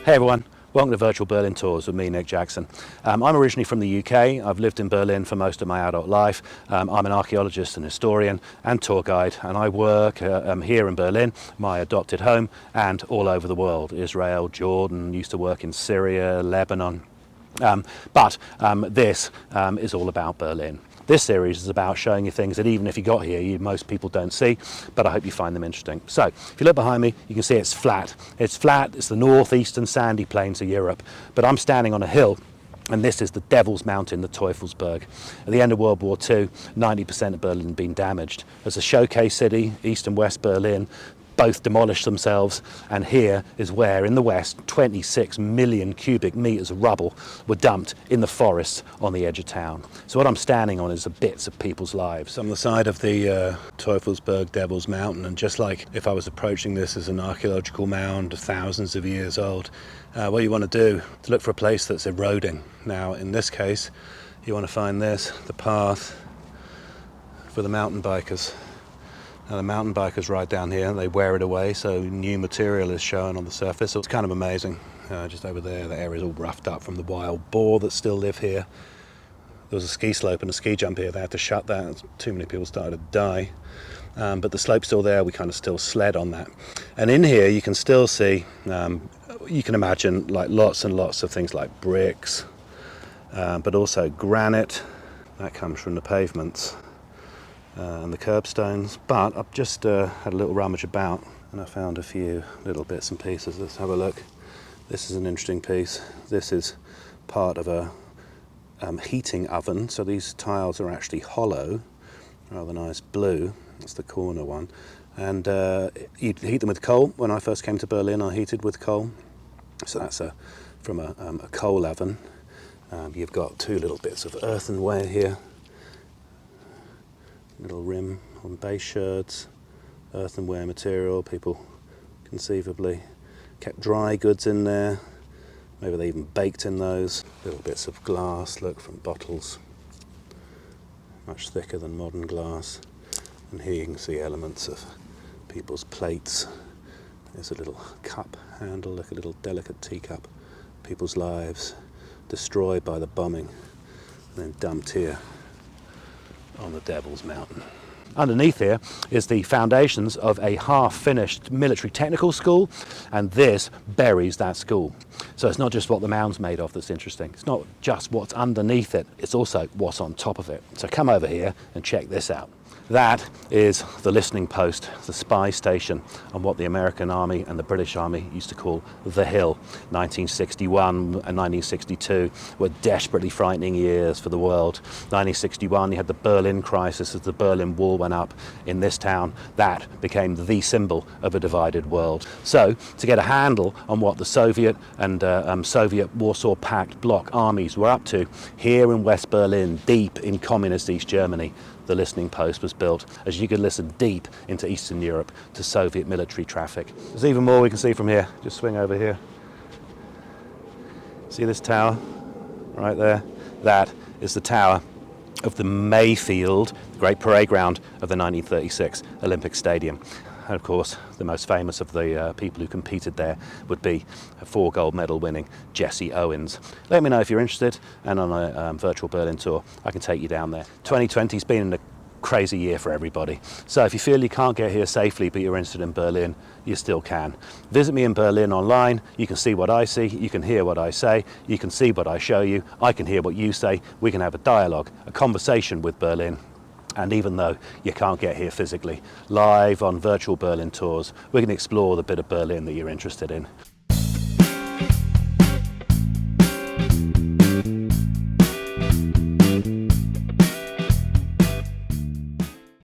Hey everyone, welcome to Virtual Berlin Tours with me, Nick Jackson. I'm originally from the UK. I've lived in Berlin for most of my adult life. I'm an archaeologist and historian and tour guide, and I work here in Berlin, my adopted home, and all over the world. Israel, Jordan, used to work in Syria, Lebanon. But this is all about Berlin. This series is about showing you things that even if you got here, most people don't see, but I hope you find them interesting. So, if you look behind me, you can see it's flat. It's flat, it's the northeastern sandy plains of Europe, but I'm standing on a hill, and this is the Devil's Mountain, the Teufelsberg. At the end of World War II, 90% of Berlin had been damaged. As a showcase city, East and West Berlin both demolished themselves, and here is where, in the west, 26 million cubic meters of rubble were dumped in the forests on the edge of town. So what I'm standing on is the bits of people's lives. I'm on the side of the Teufelsberg, Devil's Mountain, and just like if I was approaching this as an archaeological mound thousands of years old, what you want to do is look for a place that's eroding. Now, in this case, you want to find this, the path for the mountain bikers. Now the mountain bikers ride down here, they wear it away, so new material is shown on the surface. So it's kind of amazing. Just over there, the area is all roughed up from the wild boar that still live here. There was a ski slope and a ski jump here. They had to shut that. Too many people started to die. But the slope's still there. We kind of still sled on that. And in here, you can still see, you can imagine like lots and lots of things like bricks, but also granite. That comes from the pavements. And the curbstones, but I've just had a little rummage about and I found a few little bits and pieces. Let's have a look. This is an interesting piece. This is part of a heating oven, so these tiles are actually hollow, rather nice blue. That's the corner one, and you heat them with coal. When I first came to Berlin, I heated with coal, so that's from a coal oven. You've got two little bits of earthenware here. Little rim on base shirts, earthenware material. People conceivably kept dry goods in there. Maybe they even baked in those. Little bits of glass, look, from bottles. Much thicker than modern glass. And here you can see elements of people's plates. There's a little cup handle, like a little delicate teacup. People's lives destroyed by the bombing and then dumped here on the Devil's Mountain. Underneath here is the foundations of a half-finished military technical school, and this buries that school. So it's not just what the mound's made of that's interesting. It's not just what's underneath it, it's also what's on top of it. So come over here and check this out. That is the listening post, the spy station, on what the American Army and the British Army used to call the Hill. 1961 and 1962 were desperately frightening years for the world. 1961, you had the Berlin crisis as the Berlin Wall went up in this town. That became the symbol of a divided world. So, to get a handle on what the Soviet and Soviet Warsaw Pact bloc armies were up to, here in West Berlin, deep in communist East Germany, the listening post was built as you could listen deep into Eastern Europe to Soviet military traffic. There's even more we can see from here. Just swing over here. See this tower right there? That is the tower of the Mayfield, the great parade ground of the 1936 Olympic Stadium. And of course, the most famous of the people who competed there would be a 4 gold medal winning Jesse Owens. Let me know if you're interested, and on a virtual Berlin tour, I can take you down there. 2020's been a crazy year for everybody. So if you feel you can't get here safely, but you're interested in Berlin, you still can. Visit me in Berlin online. You can see what I see, you can hear what I say, you can see what I show you, I can hear what you say. We can have a dialogue, a conversation with Berlin. And even though you can't get here physically, live on virtual Berlin tours, we can explore the bit of Berlin that you're interested in.